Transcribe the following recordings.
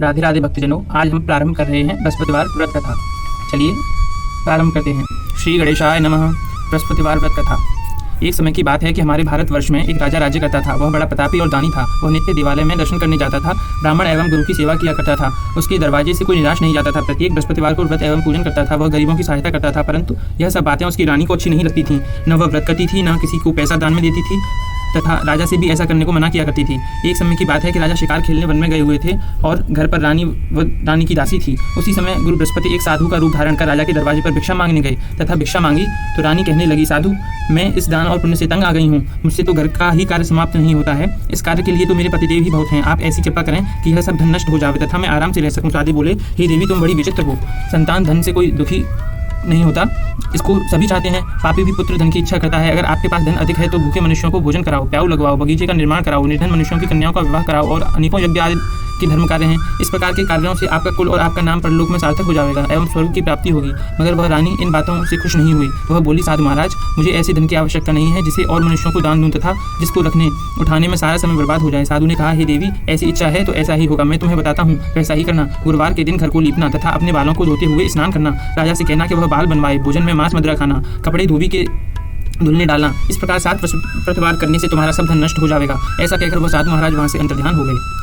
राधे राधे भक्तजनों, आज हम प्रारंभ कर रहे हैं बृहस्पतिवार व्रत कथा। चलिए प्रारंभ करते हैं। श्री गणेशाय नमः। बृहस्पतिवार व्रत कथा। एक समय की बात है कि हमारे भारतवर्ष में एक राजा राज्य करता था। वह बड़ा प्रतापी और दानी था। वह नित्य देवालय में दर्शन करने जाता था, ब्राह्मण एवं गुरु की सेवा किया करता था। उसके दरवाजे से कोई निराश नहीं जाता था। प्रत्येक बृहस्पतिवार को व्रत एवं पूजन करता था। वह गरीबों की सहायता करता था, परंतु यह सब बातें उसकी रानी को अच्छी नहीं लगती थीं। न वह व्रत करती थी, न किसी को पैसा दान में देती थी, तथा राजा से भी ऐसा करने को मना किया करती थी। एक समय की बात है कि राजा शिकार खेलने वन में गए हुए थे और घर पर रानी व रानी की दासी थी। उसी समय गुरु बृहस्पति एक साधु का रूप धारण कर राजा के दरवाजे पर भिक्षा मांगने गए तथा भिक्षा मांगी तो रानी कहने लगी, साधु, मैं इस दान और पुण्य से तंग आ गई हूँ। मुझसे तो घर का ही कार्य समाप्त नहीं होता है। इस कार्य के लिए तो मेरे पतिदेव ही बहुत हैं। आप ऐसी कृपा करें कि यह सब धन नष्ट हो जाए तथा मैं आराम से रह सकूँ। साधु बोले, हे देवी, तुम बड़ी विचित्र हो। संतान धन से कोई दुखी नहीं होता, इसको सभी चाहते हैं। पापी भी पुत्र धन की इच्छा करता है। अगर आपके पास धन अधिक है तो भूखे मनुष्यों को भोजन कराओ, प्याऊ लगवाओ, बगीचे का निर्माण कराओ, निर्धन मनुष्यों की कन्याओं का विवाह कराओ और अनेकों यज्ञ आदि के धर्म कार्य हैं। इस प्रकार के कार्यों से आपका कुल और आपका नाम परलोक में सार्थक हो जाएगा एवं स्वर्ग की प्राप्ति होगी। मगर वह रानी इन बातों से खुश नहीं हुई। वह बोली, साधु महाराज, मुझे ऐसे धन की आवश्यकता नहीं है जिसे और मनुष्यों को दान दूं तथा जिसको रखने उठाने में सारा समय बर्बाद हो जाए। साधु ने कहा, हे देवी, ऐसी इच्छा है तो ऐसा ही होगा। मैं तुम्हें बताता हूँ, वैसा ही करना। गुरुवार के दिन घर को लीपना तथा अपने बालों को धोते हुए स्नान करना। राजा से कहना कि वह बाल बनवाए, भोजन में मांस मदिरा खाना, कपड़े धोबी के धुलने डालना। इस प्रकार 7 बृहस्पतिवार करने से तुम्हारा सब धन नष्ट हो जाएगा। ऐसा कहकर वह साधु महाराज वहाँ से अंतर्ध्यान हो गए।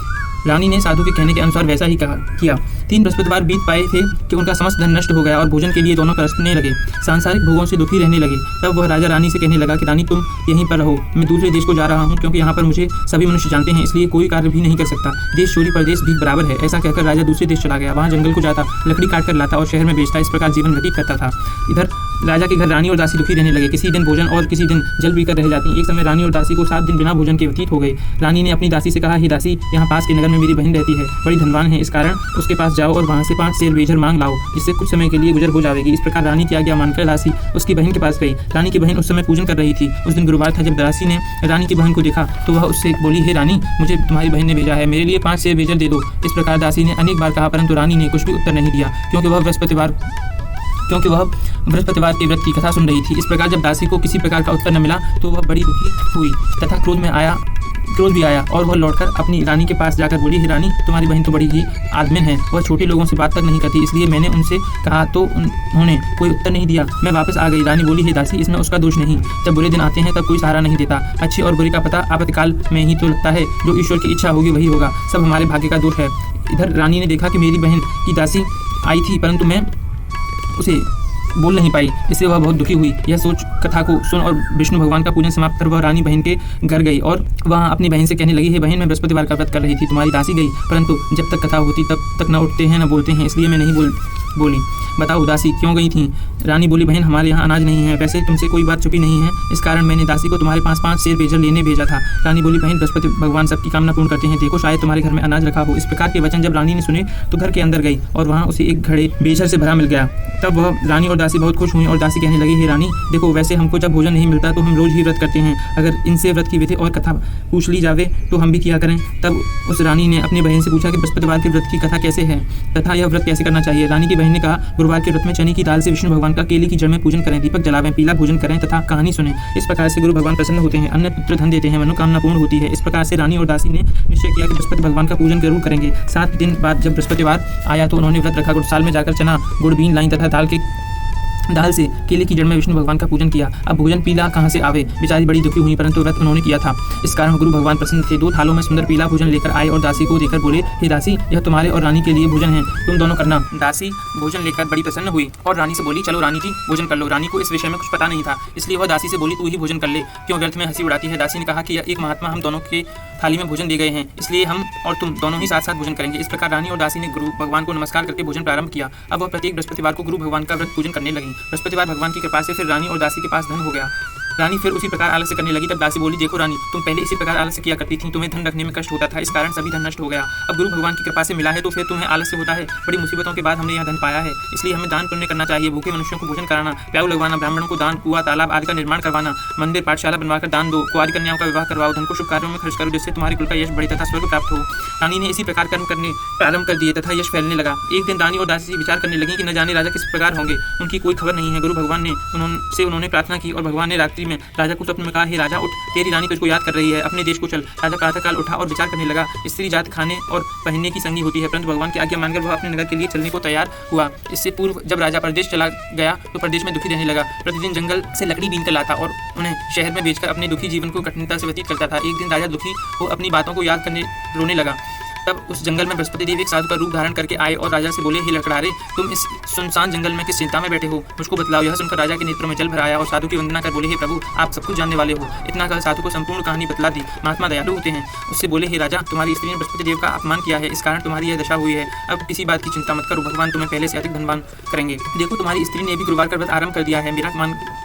रानी ने साधु के कहने के अनुसार वैसा ही किया। 3 बृहस्पतिवार बीत पाए थे कि उनका समस्त धन नष्ट हो गया और भोजन के लिए दोनों तरसने लगे, सांसारिक भोगों से दुखी रहने लगे। तब वह राजा रानी से कहने लगा कि रानी, तुम यहीं पर रहो, मैं दूसरे देश को जा रहा हूँ, क्योंकि यहाँ पर मुझे सभी मनुष्य जानते हैं, इसलिए कोई कार्य भी नहीं कर सकता। देश चोरी परदेश भी बराबर है। ऐसा कहकर राजा दूसरे देश चला गया। वहाँ जंगल को जाता, लकड़ी काट कर लाता और शहर में बेचता। इस प्रकार जीवन व्यतीत करता था। इधर राजा के घर रानी और दासी दुखी रहने लगे। किसी दिन भोजन और किसी दिन जल पीकर रह जाती। एक समय रानी और दासी को 7 दिन बिना भोजन के व्यतीत हो गए। रानी ने अपनी दासी से कहा, हे दासी, यहाँ पास के नगर में मेरी बहन रहती है, बड़ी धनवान है, इस कारण उसके पास जाओ और वहाँ से 5 सेर बेजर मांग लाओ, जिससे कुछ समय के लिए गुजर हो जाएगी। इस प्रकार रानी की आज्ञा मानकर दासी उसकी बहन के पास गई। रानी की बहन उस समय पूजन कर रही थी। उस दिन गुरुवार था। जब दासी ने रानी की बहन को देखा तो वह उससे बोली, हे रानी, मुझे तुम्हारी बहन ने भेजा है, मेरे लिए 5 सेर बेजर दे दो। इस प्रकार दासी ने अनेक बार कहा, परंतु रानी ने कुछ भी उत्तर नहीं दिया, क्योंकि वह बृहस्पतिवार के व्रत की कथा सुन रही थी। इस प्रकार जब दासी को किसी प्रकार का उत्तर न मिला तो वह बड़ी दुखी हुई तथा क्रोध भी आया और वह लौटकर अपनी रानी के पास जाकर बोली, हे रानी, तुम्हारी बहन तो बड़ी ही आदमिन है, वह छोटे लोगों से बात तक नहीं करती, इसलिए मैंने उनसे कहा तो उन्होंने कोई उत्तर नहीं दिया। मैं वापस आ गई। रानी बोली, हे दासी, इसमें उसका दोष नहीं। जब बुरे दिन आते हैं तब कोई सहारा नहीं देता। अच्छे और बुरे का पता आपातकाल में ही तो लगता है। जो ईश्वर की इच्छा होगी वही होगा। सब हमारे भाग्य का दोष है। इधर रानी ने देखा कि मेरी बहन की दासी आई थी, परंतु मैं उसे बोल नहीं पाई, इससे वह बहुत दुखी हुई। यह सोच कथा को सुन और विष्णु भगवान का पूजन समाप्त कर वह रानी बहन के घर गई और वहाँ अपनी बहन से कहने लगी, हे बहन, मैं बृहस्पतिवार का व्रत कर रही थी, तुम्हारी दासी गई, परंतु जब तक कथा होती तब तक न उठते हैं न बोलते हैं, इसलिए मैं नहीं बोली। बताओ दासी, क्यों गई थी? रानी बोली, बहन, हमारे यहाँ अनाज नहीं है, वैसे तुमसे कोई बात छुपी नहीं है, इस कारण मैंने दासी को तुम्हारे पास 5 सेर बेजर लेने भेजा था। रानी बोली, बहन, बृहस्पति भगवान सबकी कामना पूर्ण करते हैं, देखो शायद तुम्हारे घर में अनाज रखा हो। इस प्रकार के वचन जब रानी ने सुने तो घर के अंदर गई और वहाँ उसे एक घड़े बेजर से भरा मिल गया। तब वह रानी और दासी बहुत खुश हुई और दासी कहने लगी, हे रानी, देखो, वैसे हमको जब भोजन नहीं मिलता तो हम रोज ही व्रत करते हैं, अगर इनसे व्रत की विधि और कथा पूछ ली जावे तो हम भी किया करें। तब उस रानी ने अपनी बहन से पूछा कि बृहस्पतिवार के व्रत की कथा कैसे है तथा यह व्रत कैसे करना चाहिए। रानी की बहन ने कहा, गुरुवार के व्रत में चने की दाल से विष्णु भगवान का केले की जड़ में पूजन करें, दीपक जलावें, पीला भोजन करें तथा कहानी सुनें। इस प्रकार से गुरु भगवान प्रसन्न होते हैं, अन्न पुत्र धन देते हैं, मनोकामना पूर्ण होती है। इस प्रकार से रानी और दासी ने निश्चय किया कि बृहस्पति भगवान का पूजन जरूर करेंगे। 7 दिन बाद जब बृहस्पतिवार आया तो उन्होंने व्रत रखा। गुड़साल में जाकर चना गुड़ बीन लाई तथा दाल से केले की जड़ में विष्णु भगवान का पूजन किया। अब भोजन पीला कहाँ से आवे? बेचारी बड़ी दुखी हुई, परंतु व्रत उन्होंने किया था, इस कारण गुरु भगवान प्रसन्न थे। 2 थालों में सुंदर पीला भोजन लेकर आए और दासी को देकर बोले, हे दासी, यह तुम्हारे और रानी के लिए भोजन है, तुम दोनों करना। दासी भोजन लेकर बड़ी प्रसन्न हुई और रानी से बोली, चलो रानी जी, भोजन कर लो। रानी को इस विषय में कुछ पता नहीं था, इसलिए वह दासी से बोली, तू ही भोजन कर ले, क्यों व्यर्थ में हंसी उड़ाती है। दासी ने कहा कि एक महात्मा हम दोनों के थाली में भोजन दे गए हैं, इसलिए हम और तुम दोनों ही साथ साथ भोजन करेंगे। इस प्रकार रानी और दासी ने गुरु भगवान को नमस्कार करके भोजन प्रारंभ किया। अब वह प्रत्येक बृहस्पतिवार को गुरु भगवान का व्रत पूजन करने लगी। बृहस्पतिवार भगवान की कृपा से फिर रानी और दासी के पास धन हो गया। रानी फिर उसी प्रकार आलस्य करने लगी। तब दासी बोली, देखो रानी, तुम पहले इसी प्रकार आलस्य किया करती थी, तुम्हें धन रखने में कष्ट होता था, इस कारण सभी धन नष्ट हो गया। अब गुरु भगवान की कृपा से मिला है तो फिर तुम्हें आलस्य होता है। बड़ी मुसीबतों के बाद हमने यह धन पाया है, इसलिए हमें दान पुण्य करना चाहिए। भूखे मनुष्यों को भोजन कराना, प्याऊ लगवाना, ब्राह्मणों को दान, कुआं तालाब आदि का निर्माण करवाना, मंदिर पाठशाला बनवाकर दान दो, कुंवारी कन्याओं का विवाह करवाओ, धन को शुभ कार्यों में खर्च करो, जिससे तुम्हारे कुल का यश बढ़े तथा स्वर्ग प्राप्त हो। रानी ने इसी प्रकार कर्म करने प्रारंभ कर दिए तथा यश फैलने लगा। एक दिन रानी और दासी विचार करने लगी कि न जाने राजा किस प्रकार होंगे, उनकी कोई खबर नहीं है। गुरु भगवान ने उन्होंने प्रार्थना की और भगवान ने रात्रि में राजा को स्वप्न में कहा, हे राजा उठ, तेरी रानी तुझको याद कर रही है, अपने देश को चल। राजा प्रातःकाल उठा और विचार करने लगा। स्त्री जात खाने और पहनने की संगी होती है, परंतु भगवान की आज्ञा मानकर वह अपने नगर के लिए चलने को तैयार हुआ। इससे पूर्व जब राजा प्रदेश चला गया तो प्रदेश में दुखी रहने लगा। प्रतिदिन जंगल से लकड़ी बीन कर लाता और उन्हें शहर में बेचकर अपने दुखी जीवन को कठिनता से व्यतीत करता था। एक दिन राजा दुखी हो अपनी बातों को याद करने रोने लगा। तब उस जंगल में बृहस्पति देव एक साधु का रूप धारण करके आए और राजा से बोले, हे लकड़हारे, तुम इस सुनसान जंगल में किस चिंता में बैठे हो, मुझको बतलाओ। यह सुनकर राजा के नेत्रों में जल भर आया और साधु की वंदना कर बोले, हे प्रभु, आप सब कुछ जानने वाले हो। इतना कह साधु को संपूर्ण कहानी बतला दी। महात्मा दयालु होते हैं। उससे बोले, हे राजा, तुम्हारी स्त्री ने बृहस्पति देव का अपमान किया है, इस कारण तुम्हारी यह दशा हुई है। अब किसी बात की चिंता मत करो, भगवान तुम्हें पहले से अधिक धनवान करेंगे। देखो, तुम्हारी स्त्री ने भी गुरुवार का व्रत आरंभ कर दिया है।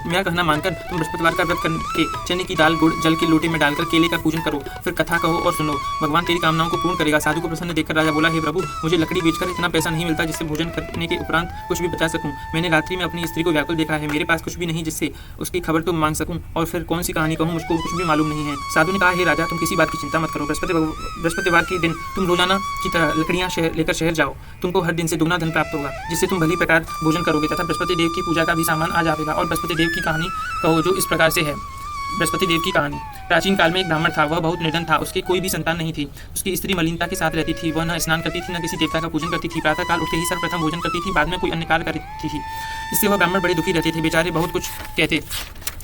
मेरा कहना मानकर तुम बृहस्पतिवार का व्रत करके चने की दाल गुड़ जल के लोटे में डालकर केले का पूजन करो, फिर कथा कहो और सुनो, भगवान तेरी कामनाओं को पूर्ण करेगा। साधु को प्रसन्न देखकर राजा बोला, हे प्रभु, मुझे लकड़ी बेचकर इतना पैसा नहीं मिलता जिससे भोजन करने के उपरांत कुछ भी बचा सकूं। मैंने रात्रि में अपनी स्त्री को व्याकुल देखा है, मेरे पास कुछ भी नहीं जिससे उसकी खबर तुम मांग सकूं, और फिर कौन सी कहानी कहूं, मुझको कुछ भी मालूम नहीं है। साधु ने कहा, हे राजा, तुम किसी बात की चिंता मत करो। बृहस्पतिवार के दिन तुम रोजाना की तरह लकड़ियां लेकर शहर जाओ, तुमको हर दिन से दुगना धन प्राप्त होगा, जिससे तुम भली प्रकार भोजन करोगे तथा बृहस्पति देव की पूजा का भी सामान आ जाएगा। और बृहस्पति देव की कहानी कहो जो इस प्रकार से है। बृहस्पति देव की कहानी। प्राचीन काल में एक ब्राह्मण था, वह बहुत निर्धन था, उसके कोई भी संतान नहीं थी। उसकी स्त्री मलिनता के साथ रहती थी, वह न स्नान करती थी न किसी देवता का पूजन करती थी। प्रातःकाल उठते ही सर्वप्रथम भोजन करती थी, बाद में कोई अन्य कार्य करती थी। इससे वह ब्राह्मण बड़े दुखी रहते थे, बेचारे बहुत कुछ कहते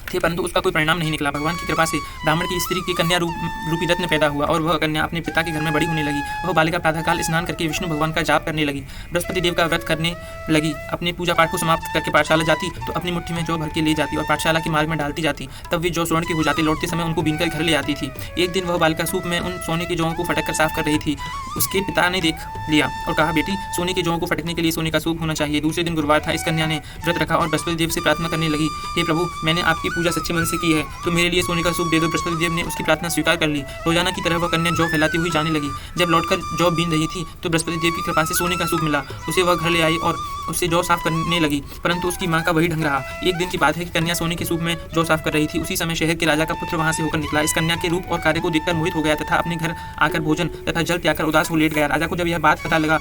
थे, परंतु उसका कोई परिणाम नहीं निकला। भगवान की कृपा से ब्राह्मण की स्त्री की कन्या रूपी रत्न पैदा हुआ और वह कन्या अपने पिता के घर में बड़ी होने लगी। वह बालिका प्रातःकाल स्नान करके विष्णु भगवान का जाप करने लगी, बृहस्पति देव का व्रत करने लगी। अपने पूजा पाठ को समाप्त करके पाठशाला जाती तो अपनी मुट्ठी में जौ भर के ले जाती और पाठशाला के मार्ग में डालती जाती। तब वे जौ स्वर्ण के हो जाते, लौटते समय उनको बीनकर घर ले आती थी। एक दिन वह बालिका सूप में उन सोने के जौं को फटक कर साफ कर रही थी। उसके पिता ने देख लिया और कहा, बेटी, सोने के जौं को फटकने के लिए सोने का सूप होना चाहिए। दूसरे दिन गुरुवार था। इस कन्या ने व्रत रखा और बृहस्पति देव से प्रार्थना करने लगी, हे प्रभु, मैंने आपकी पूजा सच्चे मन से की है, तो मेरे लिए सोने का सूप दे दो। बृहस्पति देव ने उसकी प्रार्थना स्वीकार कर ली। रोजाना की तरह वह कन्या जौ फैलाती हुई जाने लगी। जब लौटकर जौ बीन रही थी तो बृहस्पति देव की कृपा से सोने का सूप मिला। उसे वह घर ले आई और उससे जौ साफ करने लगी, परंतु उसकी माँ का वही ढंग रहा। एक दिन की बात है कि कन्या सोने के सूप में जौ साफ कर रही थी। उसी समय शहर के राजा का पुत्र वहां से होकर निकला। इस कन्या के रूप और कार्य को देखकर मोहित हो गया तथा अपने घर आकर भोजन तथा जल त्यागकर उदास हो लेट गया। राजा को जब यह बात पता लगा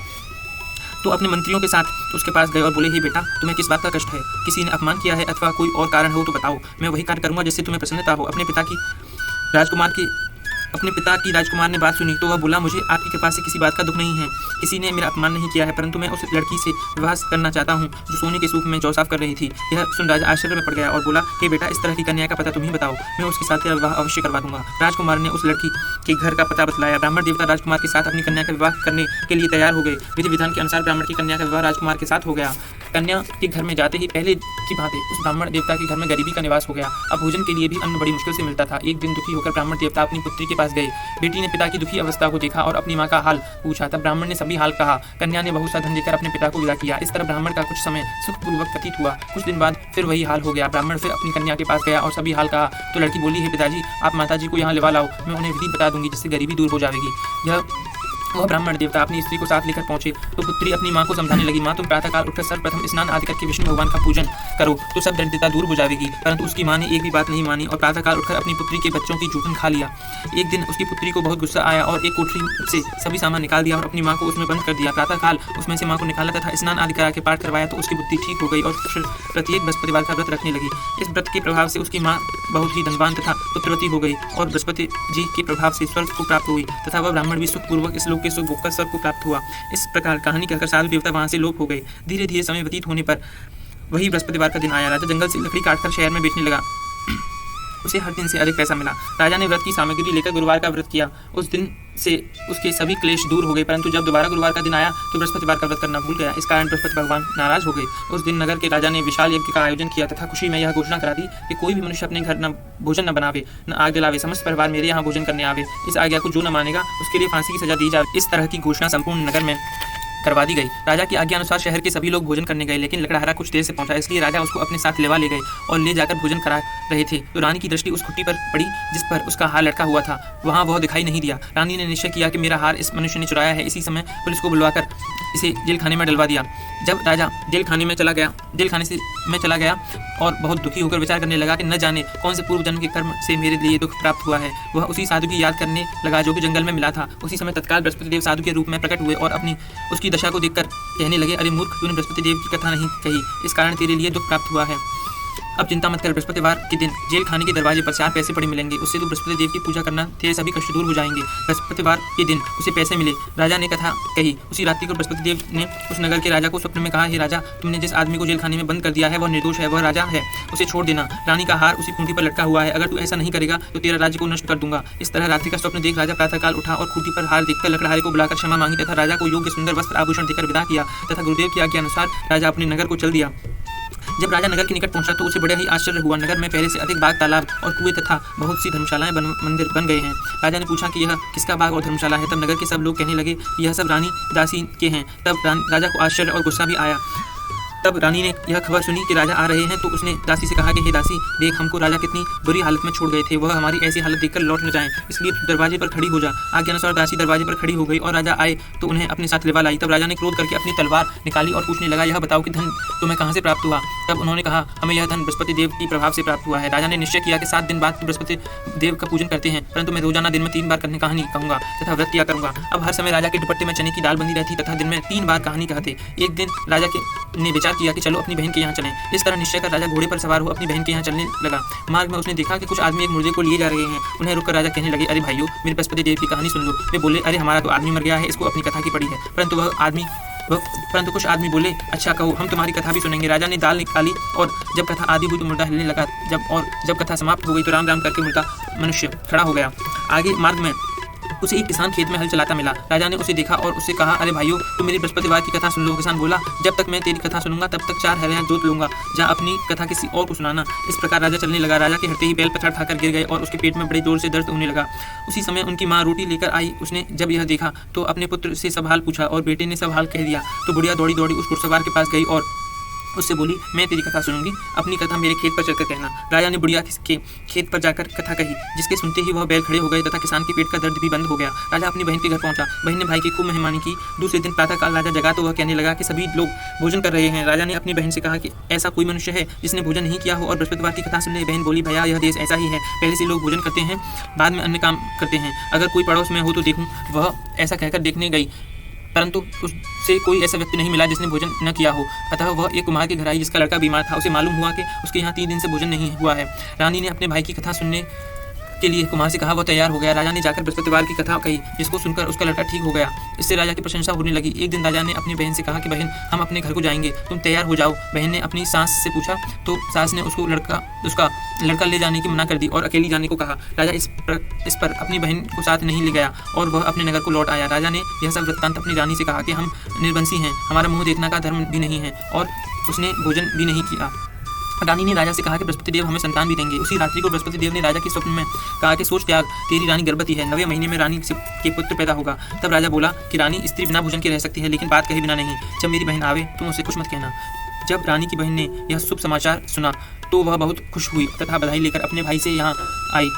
तो अपने मंत्रियों के साथ उसके पास गए और बोले, हे बेटा, तुम्हें किस बात का कष्ट है? किसी ने अपमान किया है अथवा कोई और कारण हो तो बताओ, मैं वही कार्य करूंगा जिससे तुम्हें प्रसन्नता हो। अपने पिता की राजकुमार ने बात सुनी तो वह बोला, मुझे आपकी कृपा से किसी बात का दुख नहीं है। किसी ने मेरा अपमान नहीं किया है, परंतु मैं उस लड़की से विवाह करना चाहता हूँ जो सोने के सूप में जौ साफ कर रही थी। यह सुन राजा आश्चर्य में पड़ गया और बोला, हे बेटा, इस तरह की कन्या का पता तुम ही बताओ, मैं उसके साथ तेरा विवाह अवश्य करवा दूंगा। राजकुमार ने उस लड़की के घर का पता बतलाया। ब्राह्मण देवता राजकुमार के साथ अपनी कन्या का विवाह करने के लिए तैयार हो गए। विधि विधान के अनुसार ब्राह्मण की कन्या का विवाह राजकुमार के साथ हो गया। कन्या के घर में जाते ही पहले की भांति उस ब्राह्मण देवता के घर में गरीबी का निवास हो गया। अब भोजन के लिए भी अन्न बड़ी मुश्किल से मिलता था। एक दिन दुखी होकर ब्राह्मण देवता अपनी पुत्री के पास गए। बेटी ने पिता की दुखी अवस्था को देखा और अपनी माँ का हाल पूछा। तब ब्राह्मण ने सभी हाल कहा। कन्या ने बहुत सा धन देकर अपने पिता को विदा किया। इस तरह ब्राह्मण का कुछ समय सुखपूर्वक व्यतीत हुआ। कुछ दिन बाद फिर वही हाल हो गया। ब्राह्मण फिर अपनी कन्या के पास गया और सभी हाल कहा तो लड़की बोली, हे पिताजी, आप माताजी को यहाँ लिवा लाओ, मैं उन्हें विधि बता दूंगी जिससे गरीबी दूर हो जाएगी। वह ब्राह्मण देवता अपनी स्त्री को साथ लेकर पहुंचे तो पुत्री अपनी माँ को समझाने लगी, माँ, तुम प्रातःकाल उठकर सर्वप्रथम स्नान आदि करके विष्णु भगवान का पूजन करो तो सब दरिद्रता दूर हो जाएगी। परंतु उसकी माँ ने एक भी बात नहीं मानी और प्रातःकाल उठकर अपनी पुत्री के बच्चों की जूठन खा लिया। एक दिन उसकी पुत्री को बहुत गुस्सा आया और एक कोठरी से सभी सामान निकाल दिया और अपनी माँ को उसमें बंद कर दिया। प्रातःकाल उसमें से माँ को निकाला तथा स्नान आदि करा के पाठ करवाया तो उसकी बुद्धि ठीक हो गई और फिर प्रत्येक बृहस्पतिवार का व्रत रखने लगी। इस व्रत के प्रभाव से उसकी माँ बहुत ही धनवान तथा पुत्रवती हो गई और बृहस्पति जी के प्रभाव से स्वर्ग को प्राप्त हुई तथा वह ब्राह्मण भी सुखपूर्वक इस लोक के सुख भोगकर स्वर्ग को प्राप्त हुआ। इस प्रकार कहानी कहकर साधु देवता वहां से लोप हो गए। धीरे धीरे समय व्यतीत होने पर वही बृहस्पतिवार का दिन आया। राजा जंगल से लकड़ी काटकर शहर में बेचने लगा। उसे हर दिन से अधिक पैसा मिला। राजा ने व्रत की सामग्री लेकर गुरुवार का व्रत किया। उस दिन से उसके सभी क्लेश दूर हो गए, परंतु जब दोबारा गुरुवार का दिन आया तो बृहस्पतिवार का व्रत करना भूल गया। इस कारण बृहस्पति भगवान नाराज हो गए। उस दिन नगर के राजा ने विशाल यज्ञ का आयोजन किया तथा खुशी में यह घोषणा करा दी कि कोई भी मनुष्य अपने घर न भोजन न बनावे, न आग जलावे, समस्त परिवार मेरे यहाँ भोजन करने आवे। इस आज्ञा को जो न मानेगा उसके लिए फांसी की सजा दी जाए। इस तरह की घोषणा संपूर्ण नगर में करवा दी गई। राजा की आज्ञा अनुसार शहर के सभी लोग भोजन करने गए, लेकिन लकड़हारा कुछ देर से पहुंचा, इसलिए राजा उसको अपने साथ लेवा ले गए और ले जाकर भोजन करा रहे थे तो रानी की दृष्टि उस खुट्टी पर पड़ी जिस पर उसका हार लटका हुआ था। वहां वह दिखाई नहीं दिया। रानी ने निश्चय किया कि मेरा हार इस मनुष्य ने चुराया है। इसी समय पुलिस को बुलवाकर इसे जेल खाने में डलवा दिया। जब राजा जेल खाने में चला गया और बहुत दुखी होकर विचार करने लगा कि न जाने कौन से पूर्व जन्म के कर्म से मेरे लिए दुख प्राप्त हुआ है, वह उसी साधु की याद करने लगा जो कि जंगल में मिला था। उसी समय तत्काल बृहस्पति देव साधु के रूप में प्रकट हुए और अपनी उसकी दशा को देखकर कहने लगे, अरे मूर्ख, तूने बृहस्पति देव की कथा नहीं कही, इस कारण तेरे लिए दुख प्राप्त हुआ है। अब चिंता मत कर, बृहस्पतिवार के दिन जेल खाने के दरवाजे पर 4 पैसे पड़े मिलेंगे, उससे तू बृहस्पति देव की पूजा करना, तेरे सभी कष्ट दूर हो जाएंगे। बृहस्पतिवार के दिन उसे पैसे मिले। राजा ने कथा कही। उसी रात्रि को बृहस्पति देव ने उस नगर के राजा को स्वप्न में कहा, हे राजा, तुमने जिस आदमी को जेल खाने में बंद कर दिया है वह निर्दोष है, वह राजा है, उसे छोड़ देना। रानी का हार उसी खूंटी पर लटका हुआ है, अगर तू ऐसा नहीं करेगा तो तेरा राज्य को नष्ट कर दूंगा। इस तरह रात्रि का स्वप्न देख राजा प्रातःकाल उठा और खूंटी पर हार देखकर लकड़हारे को बुलाकर क्षमा मांगी तथा राजा को योग्य सुंदर वस्त्र आभूषण देकर विदा किया तथा गुरुदेव की आज्ञा अनुसार राजा अपने नगर को चल दिया। जब राजा नगर के निकट पहुंचा तो उसे बड़ा ही आश्चर्य हुआ। नगर में पहले से अधिक बाग, तालाब और कुएं तथा बहुत सी धर्मशालाएं मंदिर बन गए हैं। राजा ने पूछा कि यह किसका बाग और धर्मशाला है। तब नगर के सब लोग कहने लगे यह सब रानी दासी के हैं। तब राजा को आश्चर्य और गुस्सा भी आया। तब रानी ने यह खबर सुनी कि राजा आ रहे हैं तो उसने दासी से कहा कि हे दासी, देख, हमको राजा कितनी बुरी हालत में छोड़ गए थे, वह हमारी ऐसी हालत देखकर लौट न जाएं, इसलिए दरवाजे पर खड़ी हो जा। आज्ञा अनुसार दासी दरवाजे पर खड़ी हो गई और राजा आए तो उन्हें अपने साथ लेवा लाई। तब राजा ने क्रोध करके अपनी तलवार निकाली और पूछने लगा, यह बताओ कि धन तुम्हें कहाँ से प्राप्त हुआ। तब उन्होंने कहा, हमें यह धन बृहस्पति देव की प्रभाव से प्राप्त हुआ है। राजा ने निश्चय किया कि 7 दिन बाद बृहस्पति देव का पूजन करते हैं, परंतु मैं रोजाना दिन में 3 बार कहानी कहूँगा तथा व्रत किया करूँगा। अब हर समय राजा के दुपट्टे में चने की दाल बंदी रहती तथा दिन में 3 बार कहानी कहते। एक दिन राजा ने विचार किया कि चलो अपनी बहन के यहाँ चलें। इस तरह निश्चय कर राजा घोड़े पर सवार हो अपनी बहन के यहाँ चलने लगा। मार्ग में उसने देखा कि कुछ आदमी एक मुर्दे को लिए जा रहे हैं। उन्हें रुककर राजा कहने लगे, अरे भाइयों, मेरे बृहस्पति देव की कहानी सुन लो। वे बोले, अरे हमारा तो आदमी मर गया है, इसको अपनी कथा की पड़ी है। परंतु कुछ आदमी बोले, अच्छा कहो, हम तुम्हारी कथा भी सुनेंगे। राजा ने दाल निकाली और जब कथा आदि हुई तो मुर्दा हिलने लगा। जब कथा समाप्त हो गई तो राम राम करके मुर्दा मनुष्य खड़ा हो गया। आगे मार्ग में उसे एक किसान खेत में हल चलाता मिला। राजा ने उसे देखा और उससे कहा, अरे भाइयों, तुम मेरी बृहस्पतिवार की कथा सुन लो। किसान बोला, जब तक मैं तेरी कथा सुनूंगा तब तक 4 हरियाँ जोत लूंगा, जा अपनी कथा किसी और को सुनाना। इस प्रकार राजा चलने लगा। राजा के हटते ही बैल पछाड़ खाकर गिर गए और उसके पेट में बड़े जोर से दर्द होने लगा। उसी समय उनकी माँ रोटी लेकर आई। उसने जब यह देखा तो अपने पुत्र से सब हाल पूछा और बेटे ने सब हाल कह दिया। तो बुढ़िया दौड़ी दौड़ी उस घुड़सवार के पास गई और उससे बोली, मैं तेरी कथा सुनूंगी, अपनी कथा मेरे खेत पर चलकर कहना। राजा ने बुढ़िया के खेत पर जाकर कथा कही, जिसके सुनते ही वह बैल खड़े हो गए तथा किसान के पेट का दर्द भी बंद हो गया। राजा अपनी बहन के घर पहुंचा। बहन ने भाई की खूब मेहमानी की। दूसरे दिन प्रातःकाल राजा जगा तो वह कहने लगा कि सभी लोग भोजन कर रहे हैं। राजा ने अपनी बहन से कहा कि ऐसा कोई मनुष्य है जिसने भोजन नहीं किया हो और बृहस्पतिवार की कथा सुन ले। बहन बोली, भैया, यह देश ऐसा ही है, पहले से लोग भोजन करते हैं, बाद में अन्य काम करते हैं। अगर कोई पड़ोस में हो तो देखूं। वह ऐसा कहकर देखने गई, परंतु उससे कोई ऐसा व्यक्ति नहीं मिला जिसने भोजन न किया हो। अतः वह एक कुम्हार के घर आई जिसका लड़का बीमार था। उसे मालूम हुआ कि उसके यहाँ 3 दिन से भोजन नहीं हुआ है। रानी ने अपने भाई की कथा सुनने के लिए कुम्हार से कहा, वह तैयार हो गया। राजा ने जाकर बृहस्पतिवार की कथा कही, जिसको सुनकर उसका लड़का ठीक हो गया। इससे राजा की प्रशंसा होने लगी। एक दिन राजा ने अपनी बहन से कहा कि बहन, हम अपने घर को जाएंगे, तुम तैयार हो जाओ। बहन ने अपनी सास से पूछा तो सास ने उसका लड़का ले जाने की मना कर दी और अकेली जाने को कहा। राजा इस पर अपनी बहन को साथ नहीं ले गया और वह अपने नगर को लौट आया। राजा ने यह सब वृत्तांत अपनी रानी से कहा कि हम निर्वंशी हैं, हमारा मुँह देखना का धर्म भी नहीं है, और उसने भोजन भी नहीं किया। रानी ने राजा से कहा कि बृहस्पति देव हमें संतान भी देंगे। उसी रात्रि को बृहस्पति देव ने राजा के स्वप्न में कहा कि सोच त्याग, तेरी रानी गर्भवती है, 9वें महीने में रानी के पुत्र पैदा होगा। तब राजा बोला कि रानी स्त्री बिना भोजन के रह सकती है, लेकिन बात कहे बिना नहीं। जब मेरी बहन आवे तुम उसे कुछ मत कहना। जब रानी की बहन ने यह शुभ समाचार सुना तो वह बहुत खुश हुई तथा बधाई लेकर अपने भाई से यहाँ आई।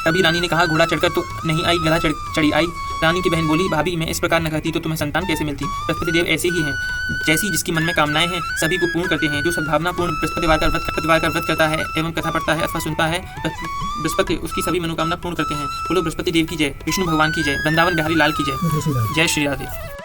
तभी रानी ने कहा, घोड़ा चढ़कर तो नहीं आई, गधा चढ़ी आई। रानी की बहन बोली, भाभी, मैं इस प्रकार न कहती तो तुम्हें संतान कैसे मिलती। बृहस्पति देव ऐसे ही हैं, जैसी जिसकी मन में कामनाएं हैं सभी को पूर्ण करते हैं। जो सद्भावना पूर्ण बृहस्पतिवार का व्रत करता है एवं कथा पढ़ता है अथवा सुनता है, बृहस्पति उसकी सभी मनोकामना पूर्ण करते हैं। बोलो बृहस्पति देव की जय, विष्णु भगवान की जय, वृंदावन बिहारी लाल की जय। जय श्री राधे।